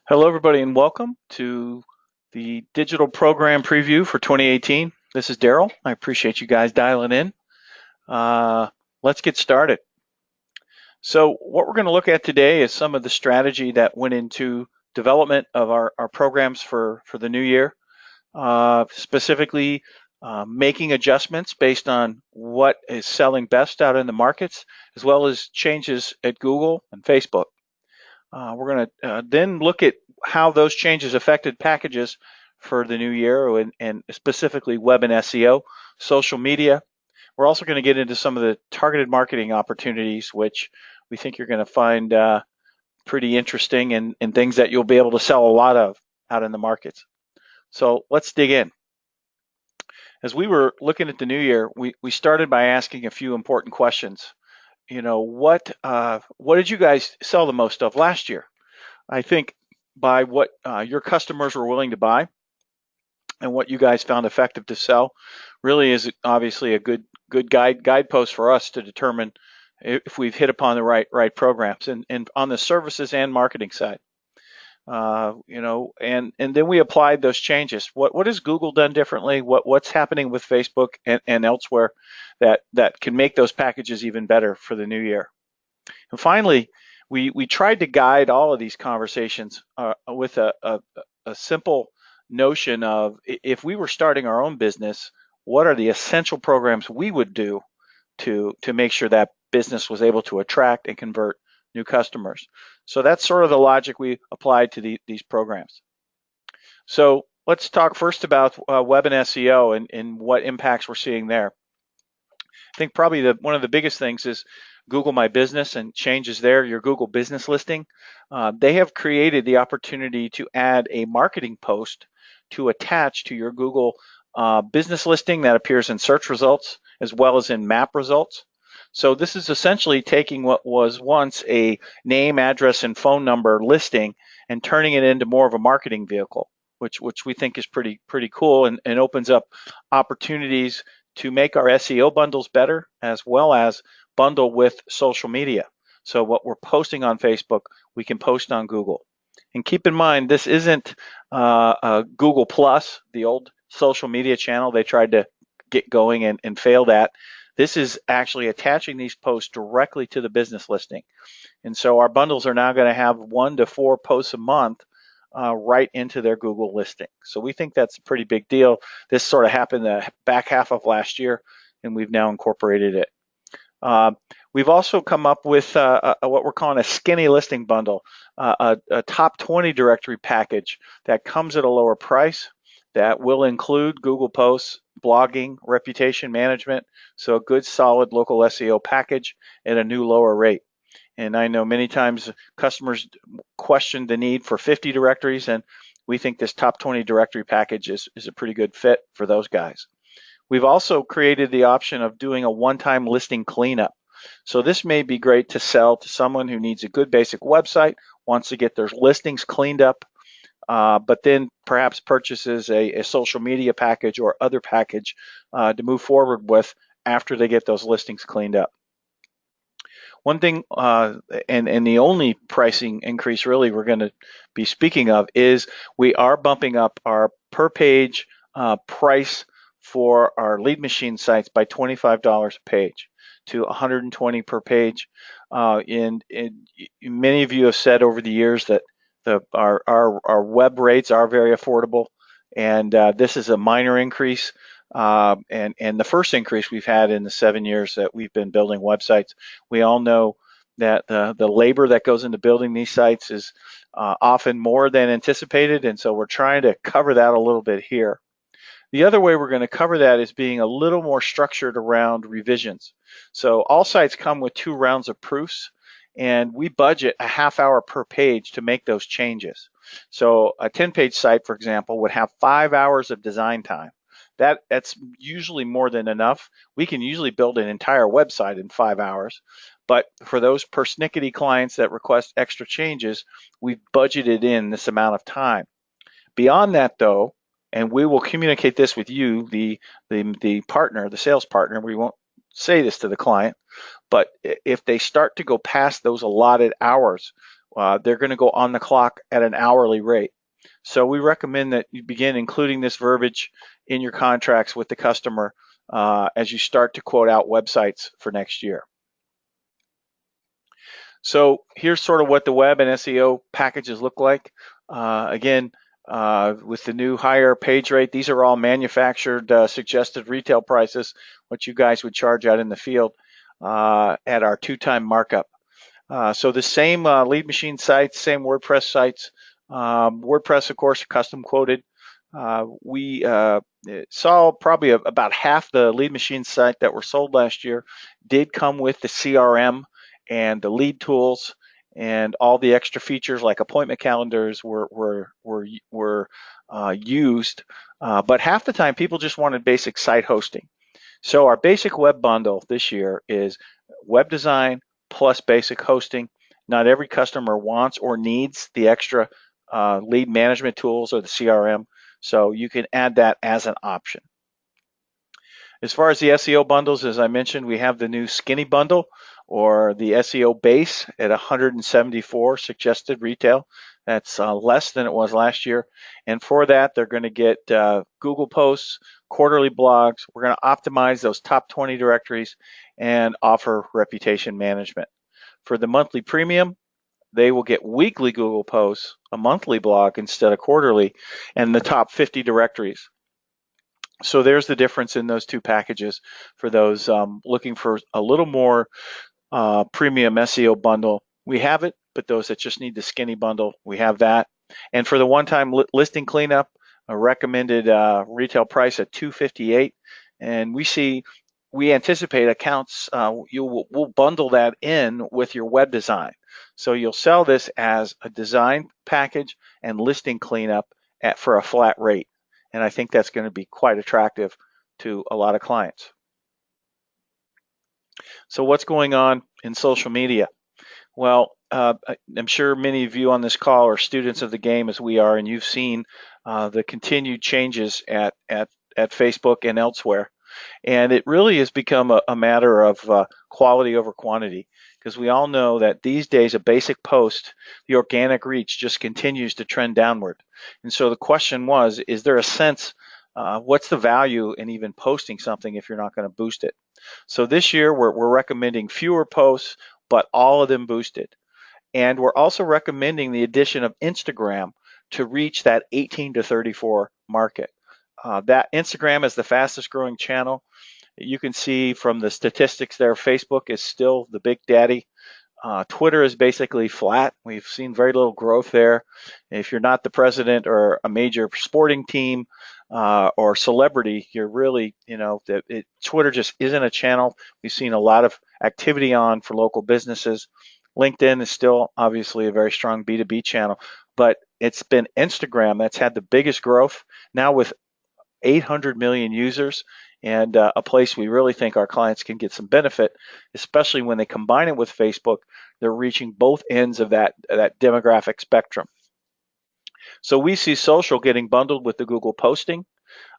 Hello, everybody, and welcome to the digital program preview for 2018. This is Daryl. I appreciate you guys dialing in. Uh, let's get started. So, what we're going to look at today is some of the strategy that went into development of our programs for the new year, specifically making adjustments based on what is selling best out in the markets, as well as changes at Google and Facebook. We're going to then look at how those changes affected packages for the new year and specifically web and SEO, social media. We're also going to get into some of the targeted marketing opportunities, which we think you're going to find pretty interesting and things that you'll be able to sell a lot of out in the markets. So let's dig in. As we were looking at the new year, we started by asking a few important questions. What did you guys sell the most of last year? I think by what your customers were willing to buy and what you guys found effective to sell really is obviously a good guidepost for us to determine if we've hit upon the right programs and on the services and marketing side. And then we applied those changes. What has Google done differently? What's happening with Facebook and elsewhere that can make those packages even better for the new year? And finally, we tried to guide all of these conversations with a simple notion of if we were starting our own business, what are the essential programs we would do to make sure that business was able to attract and convert new customers. So that's sort of the logic we applied to these programs. So let's talk first about web and SEO and what impacts we're seeing there. I think probably one of the biggest things is Google My Business and changes there, your Google business listing. They have created the opportunity to add a marketing post to attach to your Google business listing that appears in search results as well as in map results. So this is essentially taking what was once a name, address, and phone number listing and turning it into more of a marketing vehicle, which we think is pretty cool and opens up opportunities to make our SEO bundles better as well as bundle with social media. So what we're posting on Facebook, we can post on Google. And keep in mind, this isn't Google Plus, the old social media channel they tried to get going and failed at. This is actually attaching these posts directly to the business listing. And so our bundles are now going to have 1 to 4 posts a month right into their Google listing. So we think that's a pretty big deal. This sort of happened the back half of last year, and we've now incorporated it. We've also come up with what we're calling a skinny listing bundle, a top 20 directory package that comes at a lower price that will include Google Posts, blogging, reputation management, so a good solid local SEO package at a new lower rate. And I know many times customers question the need for 50 directories, and we think this top 20 directory package is a pretty good fit for those guys. We've also created the option of doing a one-time listing cleanup. So this may be great to sell to someone who needs a good basic website, wants to get their listings cleaned up, but then perhaps purchases a social media package or other package to move forward with after they get those listings cleaned up. One thing, and the only pricing increase really we're going to be speaking of is we are bumping up our per page price for our lead machine sites by $25 a page to $120 per page. And many of you have said over the years that our web rates are very affordable, and this is a minor increase. And the first increase we've had in the 7 years that we've been building websites. We all know that the labor that goes into building these sites is often more than anticipated, and so we're trying to cover that a little bit here. The other way we're going to cover that is being a little more structured around revisions. So all sites come with 2 rounds of proofs, and we budget a half hour per page to make those changes. So a 10-page site, for example, would have 5 hours of design time. That's usually more than enough. We can usually build an entire website in 5 hours, but for those persnickety clients that request extra changes, we've budgeted in this amount of time. Beyond that, though, and we will communicate this with you, the partner, the sales partner. We won't say this to the client, but if they start to go past those allotted hours, they're going to go on the clock at an hourly rate. So we recommend that you begin including this verbiage in your contracts with the customer as you start to quote out websites for next year. So here's sort of what the web and SEO packages look like. Again, with the new higher page rate, these are all manufactured suggested retail prices, what you guys would charge out in the field at our 2-time markup. So the same lead machine sites, same WordPress sites. WordPress, of course, custom quoted. We saw probably about half the lead machine site that were sold last year did come with the CRM and the lead tools and all the extra features like appointment calendars were used. But half the time, people just wanted basic site hosting. So our basic web bundle this year is web design plus basic hosting. Not every customer wants or needs the extra lead management tools or the CRM, so you can add that as an option. As far as the SEO bundles, as I mentioned, we have the new skinny bundle or the SEO base at 174 suggested retail. That's less than it was last year. And for that, they're going to get Google posts, quarterly blogs. We're going to optimize those top 20 directories and offer reputation management. For the monthly premium, they will get weekly Google posts, a monthly blog instead of quarterly, and the top 50 directories. So there's the difference in those two packages for those looking for a little more premium SEO bundle. We have it, but those that just need the skinny bundle, we have that. And for the one-time listing cleanup, a recommended retail price at $258, and we anticipate accounts we'll bundle that in with your web design. So you'll sell this as a design package and listing cleanup for a flat rate. And I think that's going to be quite attractive to a lot of clients. So what's going on in social media? Well, I'm sure many of you on this call are students of the game as we are, and you've seen the continued changes at Facebook and elsewhere. And it really has become a matter of quality over quantity, because we all know that these days a basic post, the organic reach just continues to trend downward. And so the question was, is there a sense, what's the value in even posting something if you're not going to boost it? So this year we're recommending fewer posts, but all of them boosted. And we're also recommending the addition of Instagram to reach that 18 to 34 market. That Instagram is the fastest growing channel. You can see from the statistics there, Facebook is still the big daddy. Twitter is basically flat. We've seen very little growth there. If you're not the president or a major sporting team or celebrity, you're really, Twitter just isn't a channel we've seen a lot of activity on for local businesses. LinkedIn is still obviously a very strong B2B channel, but it's been Instagram that's had the biggest growth now with 800 million users, and a place we really think our clients can get some benefit, especially when they combine it with Facebook. They're reaching both ends of that demographic spectrum. So we see social getting bundled with the Google posting,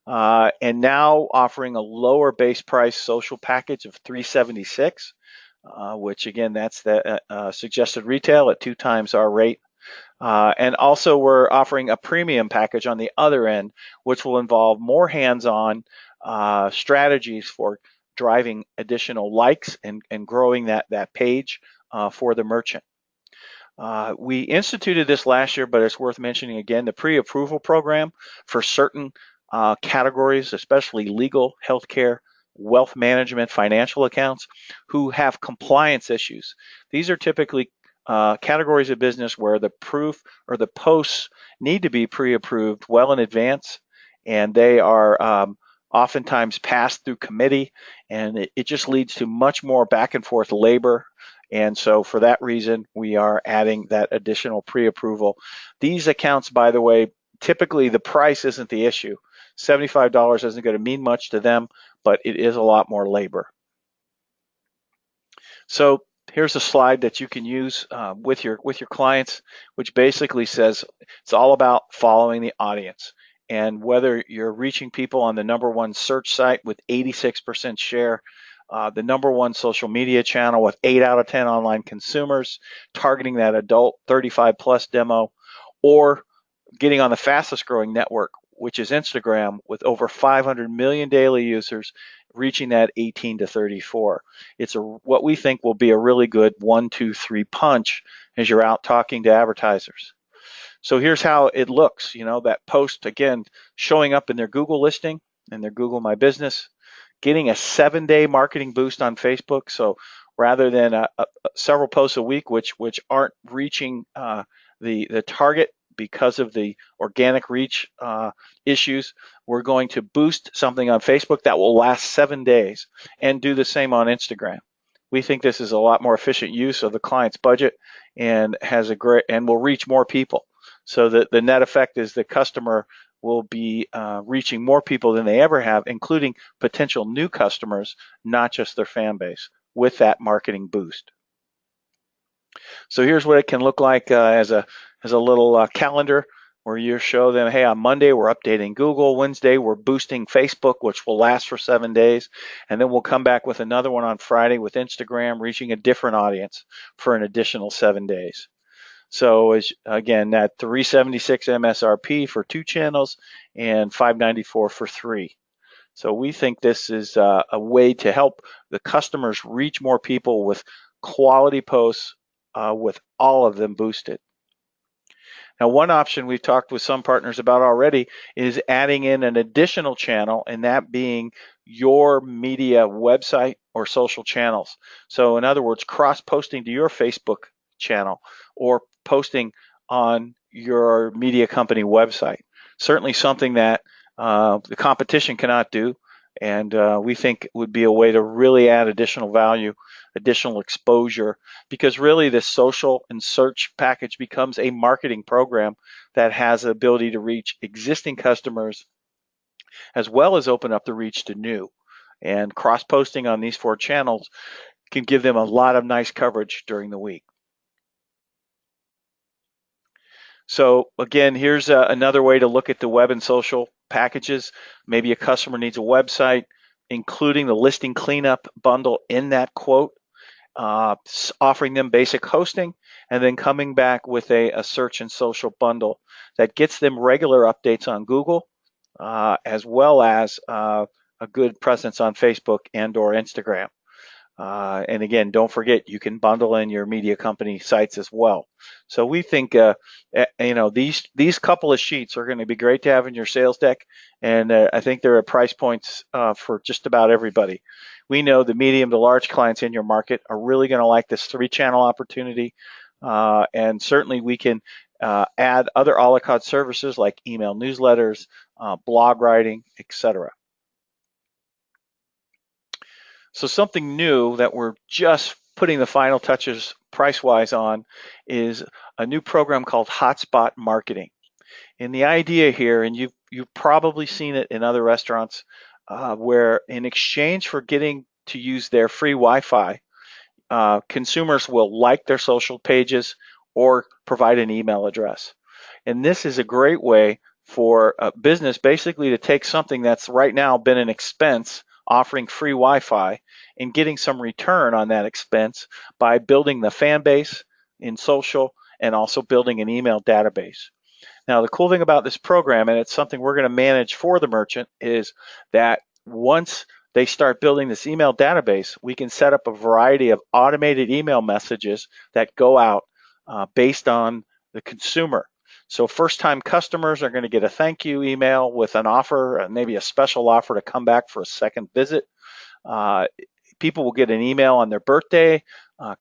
and now offering a lower base price social package of $376, which again, that's the suggested retail at 2 times our rate. And also we're offering a premium package on the other end, which will involve more hands-on strategies for driving additional likes and growing that page for the merchant. We instituted this last year, but it's worth mentioning again, the pre-approval program for certain categories, especially legal, healthcare, wealth management, financial accounts, who have compliance issues. These are typically categories of business where the proof or the posts need to be pre-approved well in advance, and they are oftentimes passed through committee, and it just leads to much more back and forth labor. And so for that reason, we are adding that additional pre-approval. These accounts, by the way, typically the price isn't the issue. $75 isn't going to mean much to them, but it is a lot more labor. So here's a slide that you can use with your clients, which basically says it's all about following the audience. And whether you're reaching people on the #1 search site with 86% share, the #1 social media channel with 8 out of 10 online consumers, targeting that adult 35 plus demo, or getting on the fastest growing network, which is Instagram, with over 500 million daily users, reaching that 18 to 34. It's what we think will be a really good 1, 2, 3 punch as you're out talking to advertisers. So here's how it looks. That post, again, showing up in their Google listing and their Google My Business, getting a 7-day marketing boost on Facebook. So rather than several posts a week, which aren't reaching the target because of the organic reach issues, we're going to boost something on Facebook that will last 7 days, and do the same on Instagram. We think this is a lot more efficient use of the client's budget, and will reach more people. So that the net effect is the customer will be reaching more people than they ever have, including potential new customers, not just their fan base, with that marketing boost. So here's what it can look like as a little calendar, where you show them, hey, on Monday we're updating Google, Wednesday we're boosting Facebook, which will last for 7 days, and then we'll come back with another one on Friday with Instagram, reaching a different audience for an additional 7 days. So again, that $376 MSRP for 2 channels and $594 for 3. So we think this is a way to help the customers reach more people with quality posts, with all of them boosted. Now, one option we've talked with some partners about already is adding in an additional channel, and that being your media website or social channels. So in other words, cross-posting to your Facebook channel or posting on your media company website. Certainly something that the competition cannot do, and we think would be a way to really add additional value, additional exposure, because really this social and search package becomes a marketing program that has the ability to reach existing customers as well as open up the reach to new. And cross-posting on these 4 channels can give them a lot of nice coverage during the week. So again, here's another way to look at the web and social packages. Maybe a customer needs a website, including the listing cleanup bundle in that quote, offering them basic hosting, and then coming back with a search and social bundle that gets them regular updates on Google, as well as a good presence on Facebook and or Instagram. And again, don't forget, you can bundle in your media company sites as well. So we think, these couple of sheets are going to be great to have in your sales deck, and I think they're at price points for just about everybody. We know the medium to large clients in your market are really going to like this 3-channel opportunity, and certainly we can add other a la carte services like email newsletters, blog writing, etc. So something new that we're just putting the final touches price-wise on is a new program called Hotspot Marketing. And the idea here, and you've probably seen it in other restaurants, where in exchange for getting to use their free Wi-Fi, consumers will like their social pages or provide an email address. And this is a great way for a business basically to take something that's right now been an expense, offering free Wi-Fi, and getting some return on that expense by building the fan base in social and also building an email database. Now, the cool thing about this program, and it's something we're going to manage for the merchant, is that once they start building this email database, we can set up a variety of automated email messages that go out based on the consumer. So first-time customers are going to get a thank you email with an offer, maybe a special offer to come back for a second visit. People will get an email on their birthday.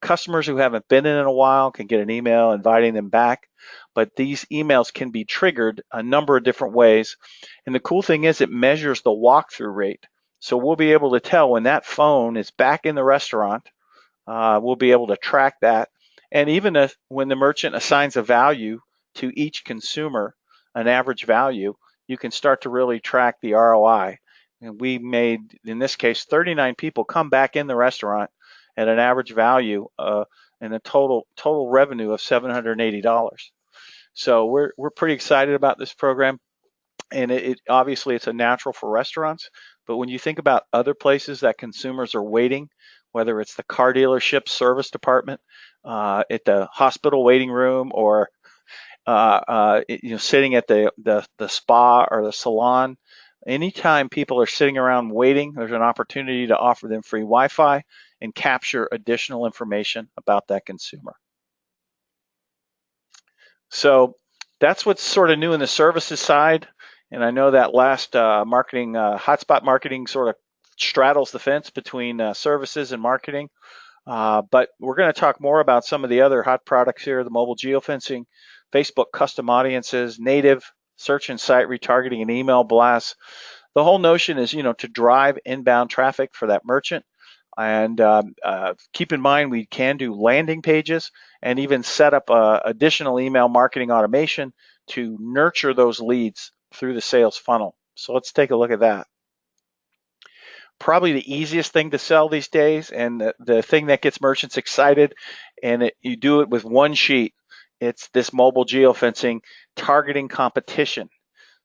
Customers who haven't been in a while can get an email inviting them back. But these emails can be triggered a number of different ways. And the cool thing is it measures the walkthrough rate. So we'll be able to tell when that phone is back in the restaurant. We'll be able to track that. And even when the merchant assigns a value to each consumer, an average value, you can start to really track the ROI. And we made, in this case, 39 people come back in the restaurant at an average value and a total revenue of $780. So we're pretty excited about this program, and it obviously it's a natural for restaurants, But when you think about other places that consumers are waiting, whether it's the car dealership service department, at the hospital waiting room, or sitting at the spa or the salon, anytime people are sitting around waiting, there's an opportunity to offer them free Wi-Fi and capture additional information about that consumer. So that's what's sort of new in the services side. And I know that last marketing, hotspot marketing sort of straddles the fence between services and marketing. But we're going to talk more about some of the other hot products here: the mobile geofencing, Facebook custom audiences, native search and site retargeting, and email blasts. The whole notion is, to drive inbound traffic for that merchant. And keep in mind, we can do landing pages and even set up additional email marketing automation to nurture those leads through the sales funnel. So let's take a look at that. Probably the easiest thing to sell these days, and the thing that gets merchants excited, and you do it with one sheet. It's this mobile geofencing targeting competition.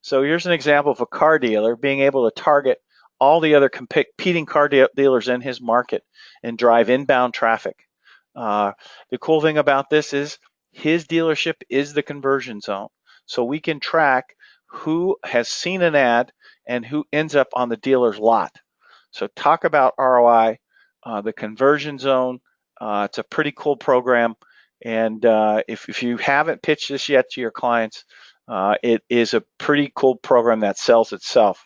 So here's an example of a car dealer being able to target all the other competing car dealers in his market and drive inbound traffic. The cool thing about this is his dealership is the conversion zone. So we can track who has seen an ad and who ends up on the dealer's lot. So talk about ROI, the conversion zone. It's a pretty cool program. And if you haven't pitched this yet to your clients, it is a pretty cool program that sells itself.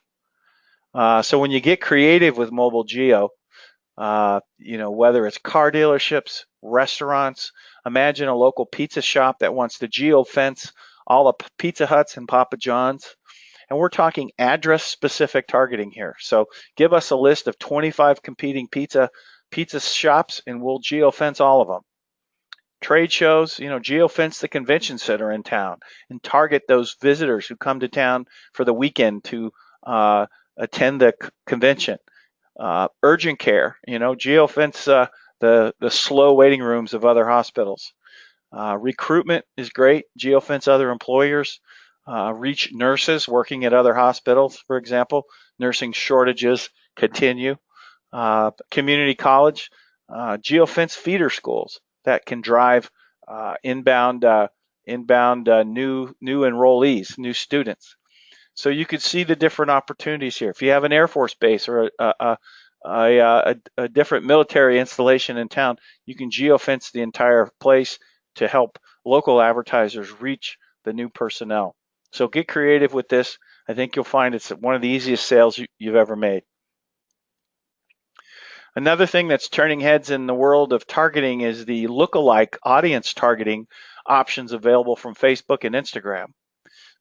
So when you get creative with mobile geo, whether it's car dealerships, restaurants, imagine a local pizza shop that wants to geo fence all the Pizza Huts and Papa John's. And we're talking address specific targeting here. So give us a list of 25 competing pizza shops and we'll geofence all of them. Trade shows, geofence the convention center in town and target those visitors who come to town for the weekend to attend the convention. Urgent care, geofence the slow waiting rooms of other hospitals. Recruitment is great. Geofence other employers. Reach nurses working at other hospitals, for example. Nursing shortages continue. Community college, geofence feeder schools that can drive inbound new enrollees, new students. So you could see the different opportunities here. If you have an Air Force base or a different military installation in town, you can geofence the entire place to help local advertisers reach the new personnel. So get creative with this. I think you'll find it's one of the easiest sales you've ever made. Another thing that's turning heads in the world of targeting is the lookalike audience targeting options available from Facebook and Instagram.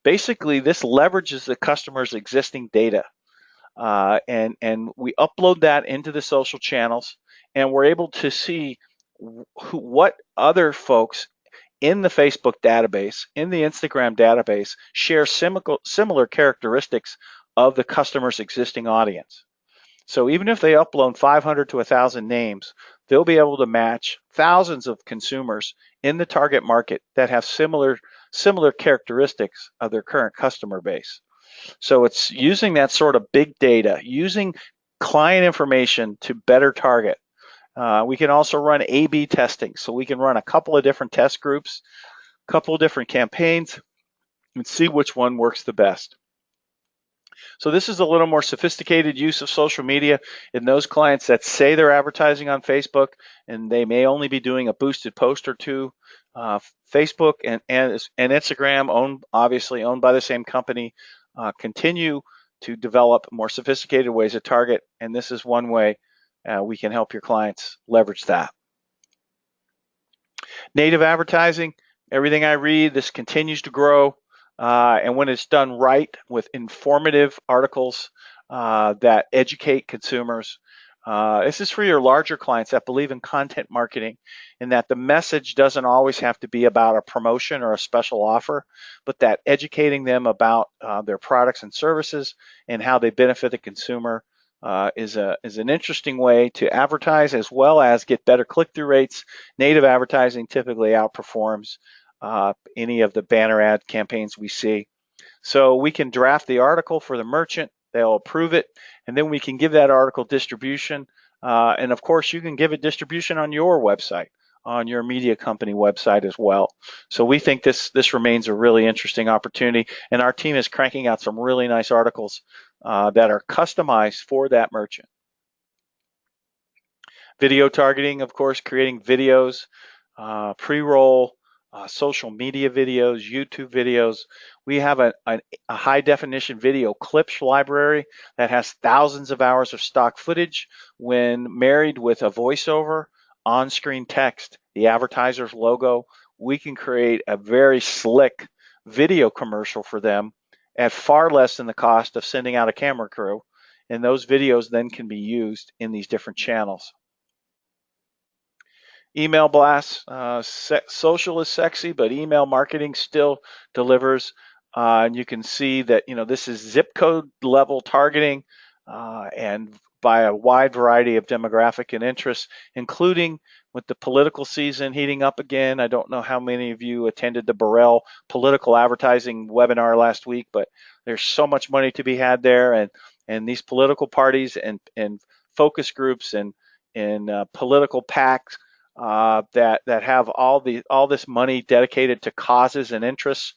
Basically, this leverages the customer's existing data, and we upload that into the social channels, and we're able to see what other folks in the Facebook database, in the Instagram database, share similar characteristics of the customer's existing audience. So even if they upload 500 to 1,000 names, they'll be able to match thousands of consumers in the target market that have similar characteristics of their current customer base. So it's using that sort of big data, using client information to better target. We can also run A/B testing. So we can run a couple of different test groups, a couple of different campaigns, and see which one works the best. So this is a little more sophisticated use of social media in those clients that say they're advertising on Facebook and they may only be doing a boosted post or two. Facebook and Instagram, obviously owned by the same company, continue to develop more sophisticated ways to target, and this is one way we can help your clients leverage that. Native advertising, everything I read, this continues to grow. And when it's done right with informative articles that educate consumers, this is for your larger clients that believe in content marketing and that the message doesn't always have to be about a promotion or a special offer, but that educating them about their products and services and how they benefit the consumer is an interesting way to advertise as well as get better click-through rates. Native advertising typically outperforms any of the banner ad campaigns we see. So we can draft the article for the merchant, they'll approve it, and then we can give that article distribution. And of course, you can give it distribution on your website, on your media company website as well. So we think this remains a really interesting opportunity, and our team is cranking out some really nice articles that are customized for that merchant. Video targeting, of course, creating videos, pre-roll, social media videos, YouTube videos. We have a high definition video clips library that has thousands of hours of stock footage when married with a voiceover, on-screen text, the advertiser's logo. We can create a very slick video commercial for them at far less than the cost of sending out a camera crew. And those videos then can be used in these different channels. Email blasts, social is sexy, but email marketing still delivers. And you can see that this is zip code level targeting and by a wide variety of demographic and interests, including with the political season heating up again. I don't know how many of you attended the Burrell political advertising webinar last week, but there's so much money to be had there, and these political parties and focus groups and political PACs that have all this money dedicated to causes and interests.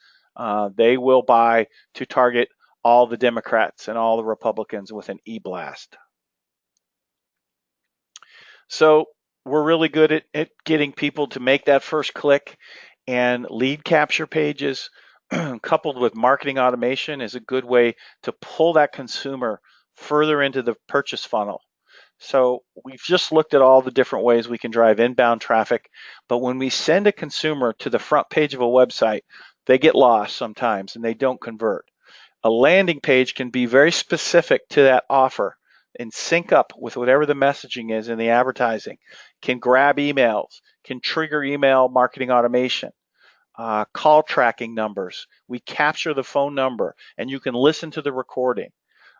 They will buy to target all the Democrats and all the Republicans with an e-blast. So we're really good at getting people to make that first click, and lead capture pages coupled with marketing automation is a good way to pull that consumer further into the purchase funnel. So we've just looked at all the different ways we can drive inbound traffic, but when we send a consumer to the front page of a website, they get lost sometimes and they don't convert. A landing page can be very specific to that offer and sync up with whatever the messaging is in the advertising, can grab emails, can trigger email marketing automation, call tracking numbers. We capture the phone number and you can listen to the recording.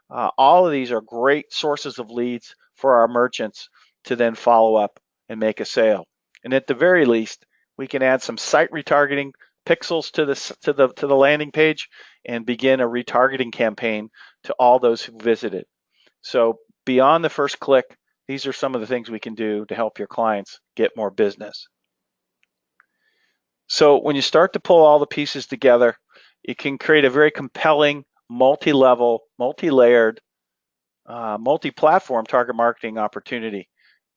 All of these are great sources of leads for our merchants to then follow up and make a sale. And at the very least, we can add some site retargeting pixels to the landing page and begin a retargeting campaign to all those who visited. So beyond the first click, these are some of the things we can do to help your clients get more business. So when you start to pull all the pieces together, it can create a very compelling, multi-level, multi-layered, multi-platform target marketing opportunity.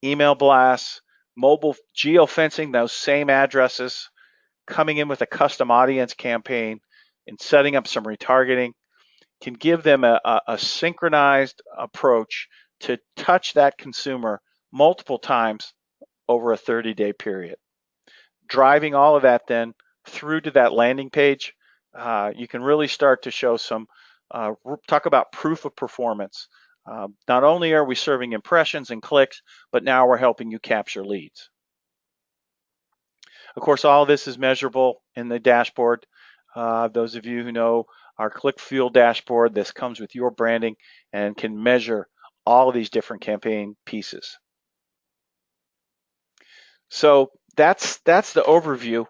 Email blasts, mobile geofencing those same addresses, coming in with a custom audience campaign, and setting up some retargeting can give them a synchronized approach to touch that consumer multiple times over a 30-day period. Driving all of that then through to that landing page, you can really start to show some, talk about proof of performance. Not only are we serving impressions and clicks, but now we're helping you capture leads. Of course, all of this is measurable in the dashboard. Those of you who know our ClickFuel dashboard, this comes with your branding and can measure all of these different campaign pieces. So that's the overview.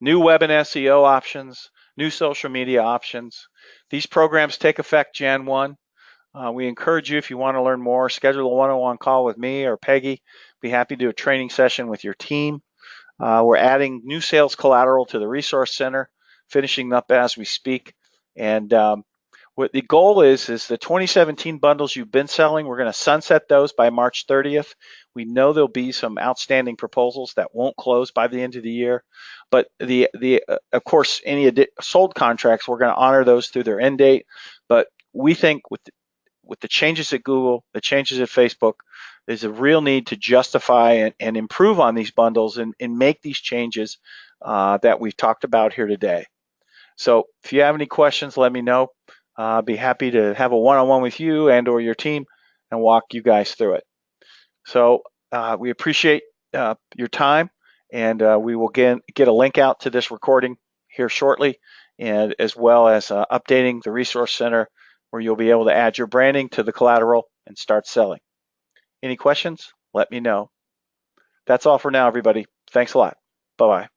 New web and SEO options, new social media options. These programs take effect Jan 1. We encourage you, if you want to learn more, schedule a one-on-one call with me or Peggy. Be happy to do a training session with your team. We're adding new sales collateral to the resource center, finishing up as we speak. And what the goal is the 2017 bundles you've been selling, we're going to sunset those by March 30th. We know there'll be some outstanding proposals that won't close by the end of the year. But of course, any sold contracts, we're going to honor those through their end date. But we think with the changes at Google, the changes at Facebook, there's a real need to justify and improve on these bundles and make these changes that we've talked about here today. So if you have any questions, let me know. I'll be happy to have a one-on-one with you and or your team and walk you guys through it. So we appreciate your time, and we will get a link out to this recording here shortly, and as well as updating the resource center where you'll be able to add your branding to the collateral and start selling. Any questions? Let me know. That's all for now, everybody. Thanks a lot. Bye-bye.